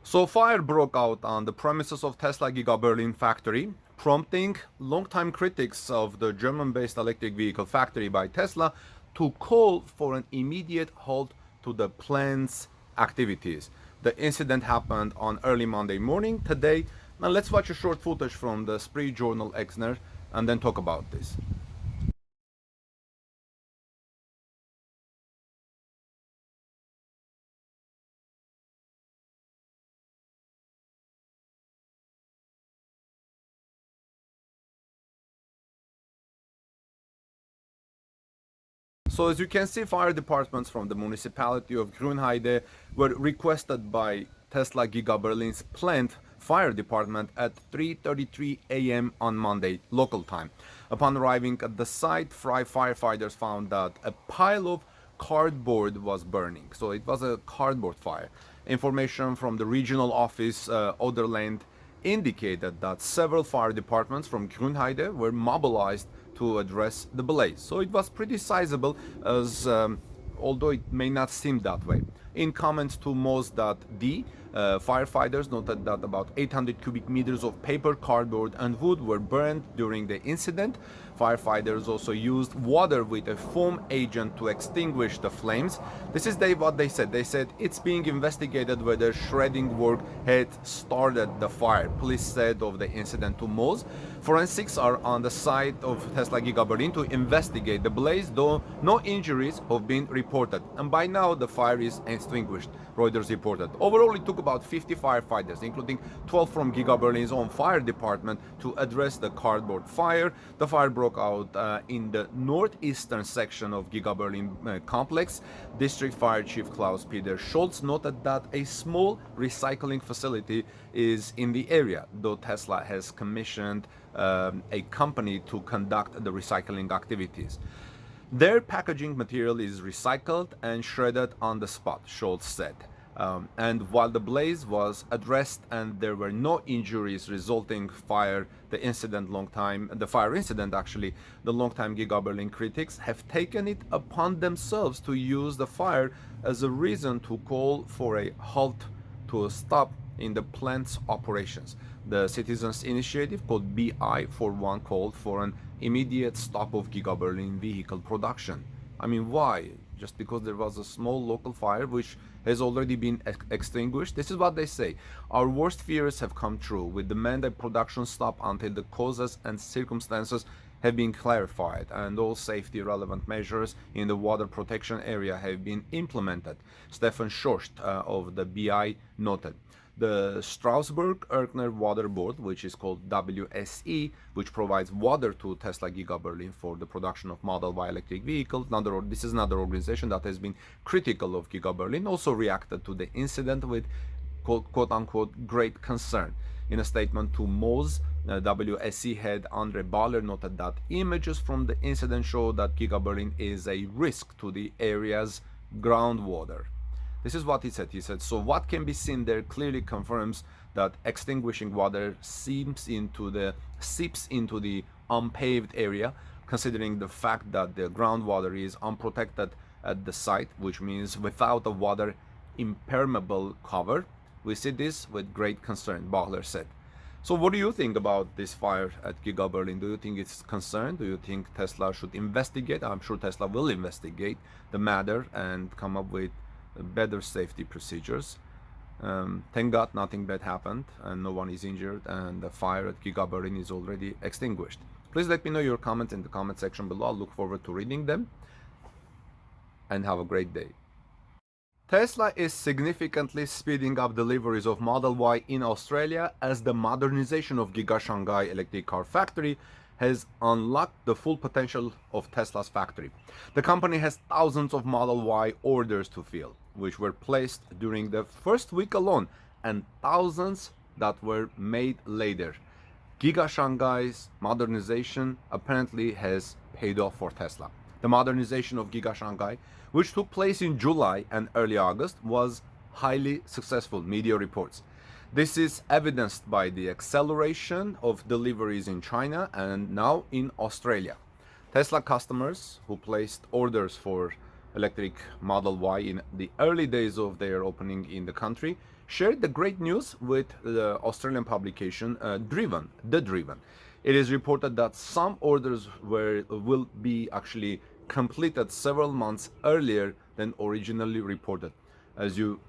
So fire broke out on the premises of Tesla Giga Berlin factory, prompting longtime critics of the German-based electric vehicle factory by Tesla to call for an immediate halt to the plant's activities. The incident happened on early Monday morning today. Now let's watch a short footage from the Spree Journal Exner and then talk about this. So as you can see, fire departments from the municipality of Grünheide were requested by Tesla Giga Berlin's plant fire department at 3:33 a.m. on Monday local time. Upon arriving at the site, firefighters found that a pile of cardboard was burning. So it was a cardboard fire. Information from the regional office, Oderland, indicated that several fire departments from Grünheide were mobilized to address the blaze. So it was pretty sizable, as although it may not seem that way. In comments to Moz.d, firefighters noted that about 800 cubic meters of paper, cardboard, and wood were burned during the incident. Firefighters also used water with a foam agent to extinguish the flames. This is what they said. They said it's being investigated whether shredding work had started the fire. Police said of the incident to Moz. Forensics are on the site of Tesla Giga Berlin to investigate the blaze, though no injuries have been reported. And by now, the fire is extinguished, Reuters reported. Overall, it took about 50 firefighters, including 12 from Giga Berlin's own fire department, to address the cardboard fire. The fire broke out in the northeastern section of Giga Berlin complex. District Fire Chief Klaus-Peter Scholz noted that a small recycling facility is in the area, though Tesla has commissioned a company to conduct the recycling activities. Their packaging material is recycled and shredded on the spot, Scholz said. And while the blaze was addressed and there were no injuries resulting fire, the fire incident actually, the longtime Giga Berlin critics have taken it upon themselves to use the fire as a reason to call for a halt, to a stop in the plant's operations. The citizens' initiative, called BI for one, called for an immediate stop of Giga Berlin vehicle production. I mean, why? Just because there was a small local fire which has already been extinguished? This is what they say. Our worst fears have come true. We demand a production stop until the causes and circumstances have been clarified and all safety relevant measures in the water protection area have been implemented, Stefan Schorst of the BI noted. The Strasbourg-Erkner Water Board, which is called WSE, which provides water to Tesla Giga Berlin for the production of Model Y electric vehicles. This is another organization that has been critical of Giga Berlin, also reacted to the incident with quote-unquote great concern. In a statement to Moz, WSE head Andre Baller noted that images from the incident show that Giga Berlin is a risk to the area's groundwater. This is what he said. He said, so what can be seen there clearly confirms that extinguishing water seeps into the unpaved area, considering the fact that the groundwater is unprotected at the site, which means without a water impermeable cover. We see this with great concern, Bachler said. So what do you think about this fire at Giga Berlin? Do you think it's concerned? Do you think Tesla should investigate? I'm sure Tesla will investigate the matter and come up with better safety procedures. Thank God nothing bad happened and no one is injured, and the fire at Giga Berlin is already extinguished. Please let me know your comments in the comment section below. I look forward to reading them, and have a great day. Tesla is significantly speeding up deliveries of Model Y in Australia as the modernization of Giga Shanghai electric car factory has unlocked the full potential of Tesla's factory. The company has thousands of Model Y orders to fill, which were placed during the first week alone, and thousands that were made later. Giga Shanghai's modernization apparently has paid off for Tesla. The modernization of Giga Shanghai, which took place in July and early August, was highly successful, media reports. This is evidenced by the acceleration of deliveries in China and now in Australia. Tesla customers who placed orders for electric Model Y in the early days of their opening in the country shared the great news with the Australian publication Driven. It is reported that some orders will be actually completed several months earlier than originally reported. As you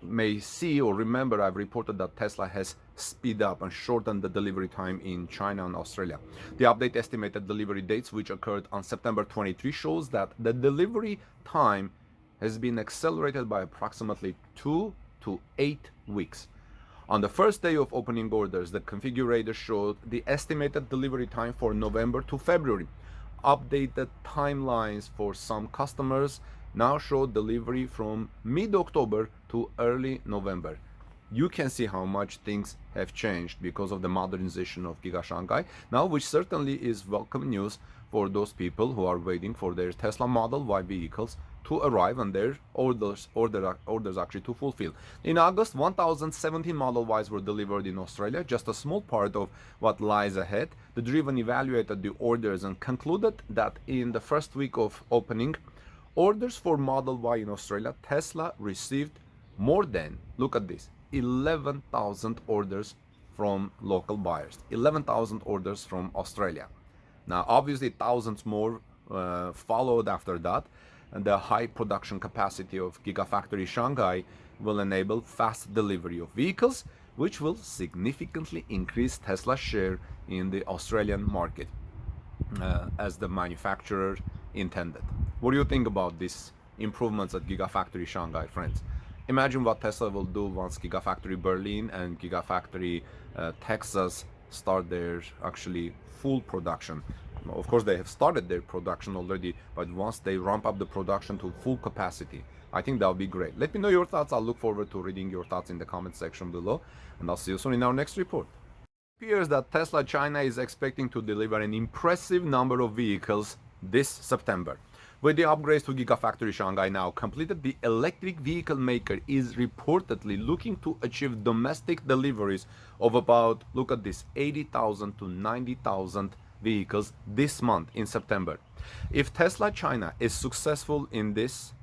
may see or remember, I've reported that Tesla has speed up and shortened the delivery time in China and Australia. The update estimated delivery dates, which occurred on September 23, shows that the delivery time has been accelerated by approximately 2 to 8 weeks. On the first day of opening orders, the configurator showed the estimated delivery time for November to February. Updated timelines for some customers now show delivery from mid-October to early November. You can see how much things have changed because of the modernization of Giga Shanghai now, which certainly is welcome news for those people who are waiting for their Tesla Model Y vehicles to arrive and their orders actually to fulfill. In August, 1,017 Model Ys were delivered in Australia, just a small part of what lies ahead. The Driven evaluated the orders and concluded that in the first week of opening, orders for Model Y in Australia, Tesla received more than, look at this, 11,000 orders from local buyers, 11,000 orders from Australia. Now, obviously, thousands more followed after that, and the high production capacity of Gigafactory Shanghai will enable fast delivery of vehicles, which will significantly increase Tesla's share in the Australian market, as the manufacturer intended. What do you think about these improvements at Gigafactory Shanghai, friends? Imagine what Tesla will do once Gigafactory Berlin and Gigafactory Texas start their actually full production. Of course, they have started their production already, but once they ramp up the production to full capacity, I think that would be great. Let me know your thoughts. I'll look forward to reading your thoughts in the comment section below, and I'll see you soon in our next report. It appears that Tesla China is expecting to deliver an impressive number of vehicles this September. With the upgrades to Gigafactory Shanghai now completed, the electric vehicle maker is reportedly looking to achieve domestic deliveries of about, look at this, 80,000 to 90,000 vehicles this month in September. If Tesla China is successful in this,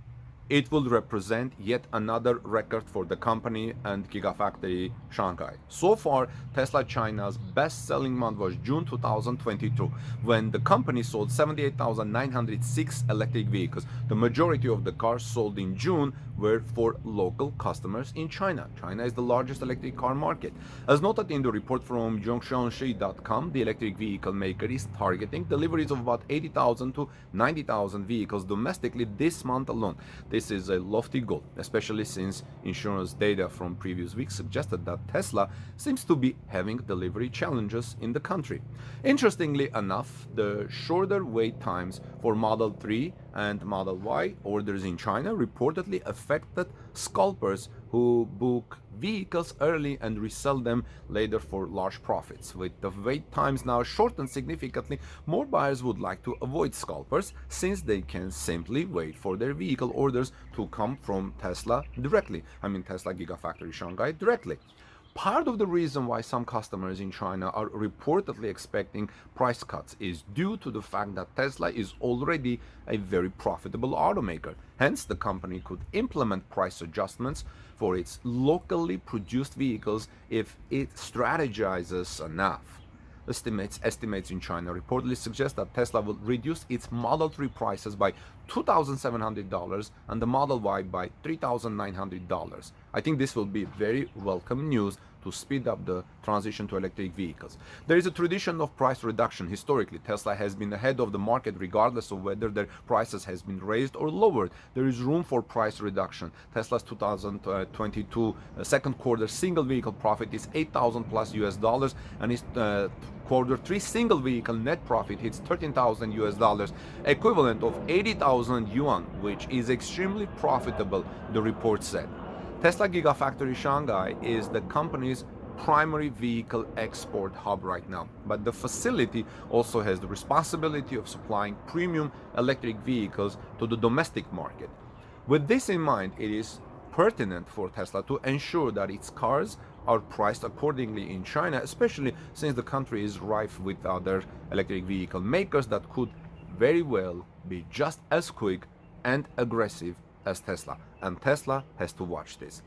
it will represent yet another record for the company and Gigafactory Shanghai. So far, Tesla China's best-selling month was June 2022, when the company sold 78,906 electric vehicles. The majority of the cars sold in June were for local customers in China. China is the largest electric car market. As noted in the report from zhongxiangxi.com, the electric vehicle maker is targeting deliveries of about 80,000 to 90,000 vehicles domestically this month alone. This is a lofty goal, especially since insurance data from previous weeks suggested that Tesla seems to be having delivery challenges in the country. Interestingly enough, the shorter wait times for Model 3 and Model Y orders in China reportedly affected scalpers who book vehicles early and resell them later for large profits. With the wait times now shortened significantly, more buyers would like to avoid scalpers since they can simply wait for their vehicle orders to come from Tesla directly. Tesla Gigafactory Shanghai directly. Part of the reason why some customers in China are reportedly expecting price cuts is due to the fact that Tesla is already a very profitable automaker. Hence, the company could implement price adjustments for its locally produced vehicles if it strategizes enough. Estimates in China reportedly suggest that Tesla will reduce its Model 3 prices by $2,700 and the Model Y by $3,900. I think this will be very welcome news to speed up the transition to electric vehicles. There is a tradition of price reduction. Historically, Tesla has been ahead of the market regardless of whether their prices has been raised or lowered. There is room for price reduction. Tesla's 2022 second quarter single vehicle profit is $8,000 plus US, and its quarter 3 single vehicle net profit hits $13,000 US, equivalent of 80,000 yuan, which is extremely profitable, the report said. Tesla Gigafactory Shanghai is the company's primary vehicle export hub right now, but the facility also has the responsibility of supplying premium electric vehicles to the domestic market. With this in mind, it is pertinent for Tesla to ensure that its cars are priced accordingly in China, especially since the country is rife with other electric vehicle makers that could very well be just as quick and aggressive as Tesla, and Tesla has to watch this.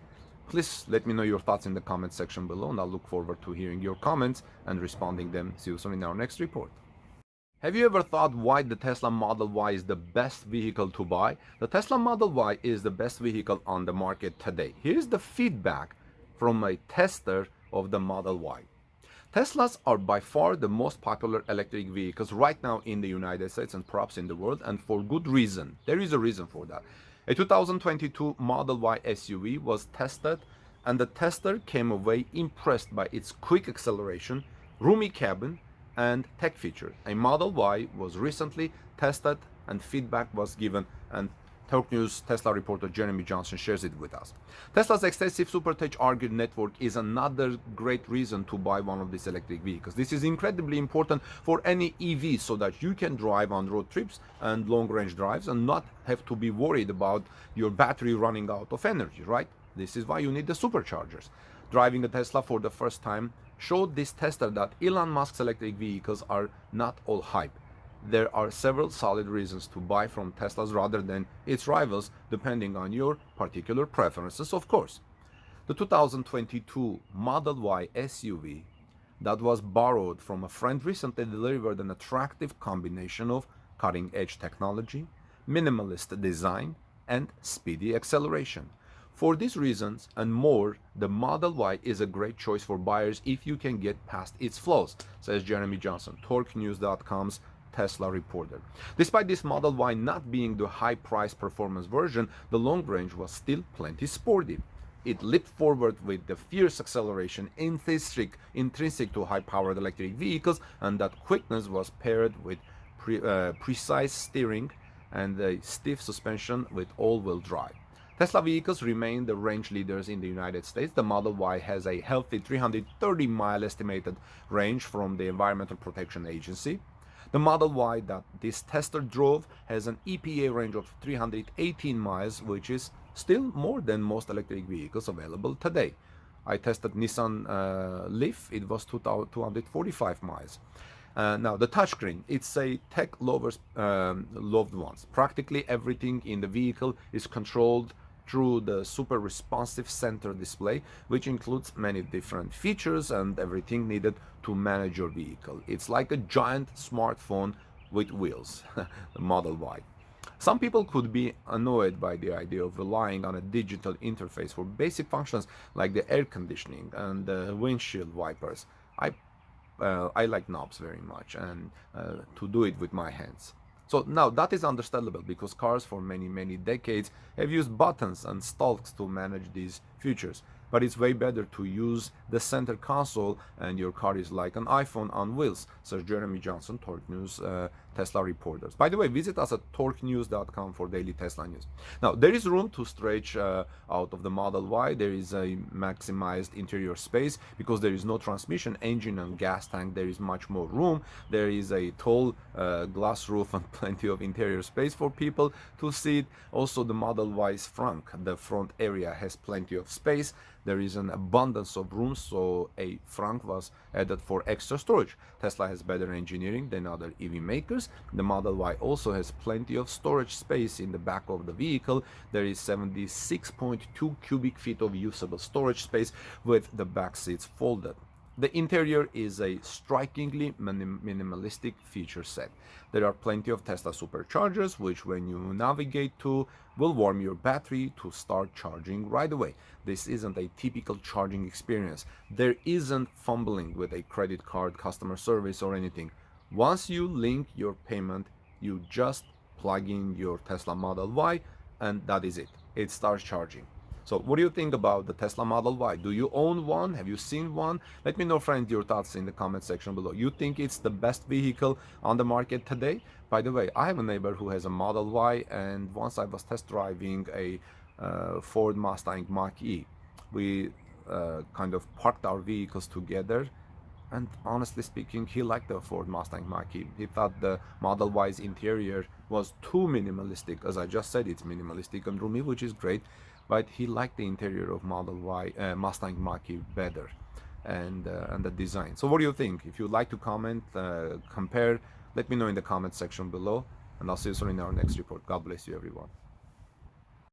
Please let me know your thoughts in the comment section below, and I'll look forward to hearing your comments and responding them. See you soon in our next report. Have you ever thought why the Tesla Model Y is the best vehicle to buy? The Tesla Model Y is the best vehicle on the market today. Here's the feedback from a tester of the Model Y. Teslas are by far the most popular electric vehicles right now in the United States and perhaps in the world, and for good reason. There is a reason for that. A 2022 Model Y SUV was tested, and the tester came away impressed by its quick acceleration, roomy cabin, and tech features. A Model Y was recently tested and feedback was given, and Talk News Tesla reporter Jeremy Johnson shares it with us. Tesla's extensive supercharger network is another great reason to buy one of these electric vehicles. This is incredibly important for any EV so that you can drive on road trips and long-range drives and not have to be worried about your battery running out of energy, right? This is why you need the superchargers. Driving a Tesla for the first time showed this tester that Elon Musk's electric vehicles are not all hype. There are several solid reasons to buy from Teslas rather than its rivals, depending on your particular preferences, of course. The 2022 Model Y SUV that was borrowed from a friend recently delivered an attractive combination of cutting-edge technology, minimalist design, and speedy acceleration. For these reasons and more, the Model Y is a great choice for buyers if you can get past its flaws, says Jeremy Johnson, TorqueNews.com's Tesla reporter. Despite this Model Y not being the high-price performance version, the long range was still plenty sporty. It leaped forward with the fierce acceleration intrinsic to high-powered electric vehicles, and that quickness was paired with precise steering and a stiff suspension with all-wheel drive. Tesla vehicles remain the range leaders in the United States. The Model Y has a healthy 330-mile estimated range from the Environmental Protection Agency. The Model Y that this tester drove has an EPA range of 318 miles, which is still more than most electric vehicles available today. I tested Nissan Leaf, it was 245 miles. Now, the touchscreen, it's a tech lovers loved ones. Practically everything in the vehicle is controlled through the super responsive center display, which includes many different features and everything needed to manage your vehicle. It's like a giant smartphone with wheels, the Model Y. Some people could be annoyed by the idea of relying on a digital interface for basic functions like the air conditioning and the windshield wipers. I like knobs very much, and to do it with my hands. So now that is understandable because cars for many decades have used buttons and stalks to manage these features. But it's way better to use the center console and your car is like an iPhone on wheels, says Jeremy Johnson, Torque News Tesla reporters. By the way, visit us at torquenews.com for daily Tesla news. Now, there is room to stretch out of the Model Y. There is a maximized interior space because there is no transmission, engine and gas tank. There is much more room. There is a tall glass roof and plenty of interior space for people to sit. Also, the Model Y's the front area has plenty of space. There is an abundance of room, so a frunk was added for extra storage. Tesla has better engineering than other EV makers. The Model Y also has plenty of storage space in the back of the vehicle. There is 76.2 cubic feet of usable storage space with the back seats folded. The interior is a strikingly minimalistic feature set. There are plenty of Tesla superchargers, which when you navigate to, will warm your battery to start charging right away. This isn't a typical charging experience. There isn't fumbling with a credit card, customer service, or anything. Once you link your payment, you just plug in your Tesla Model Y, and that is it. It starts charging. So what do you think about the Tesla Model Y? Do you own one? Have you seen one? Let me know, friends, your thoughts in the comment section below. You think it's the best vehicle on the market today? By the way, I have a neighbor who has a Model Y, and once I was test driving a Ford Mustang Mach-E. We kind of parked our vehicles together, and honestly speaking, he liked the Ford Mustang Mach-E. He thought the Model Y's interior was too minimalistic. As I just said, it's minimalistic and roomy, which is great, but he liked the interior of Model Y Mustang Mach-E better, and the design. So what do you think? If you'd like to comment, compare, let me know in the comment section below, and I'll see you soon in our next report. God bless you, everyone.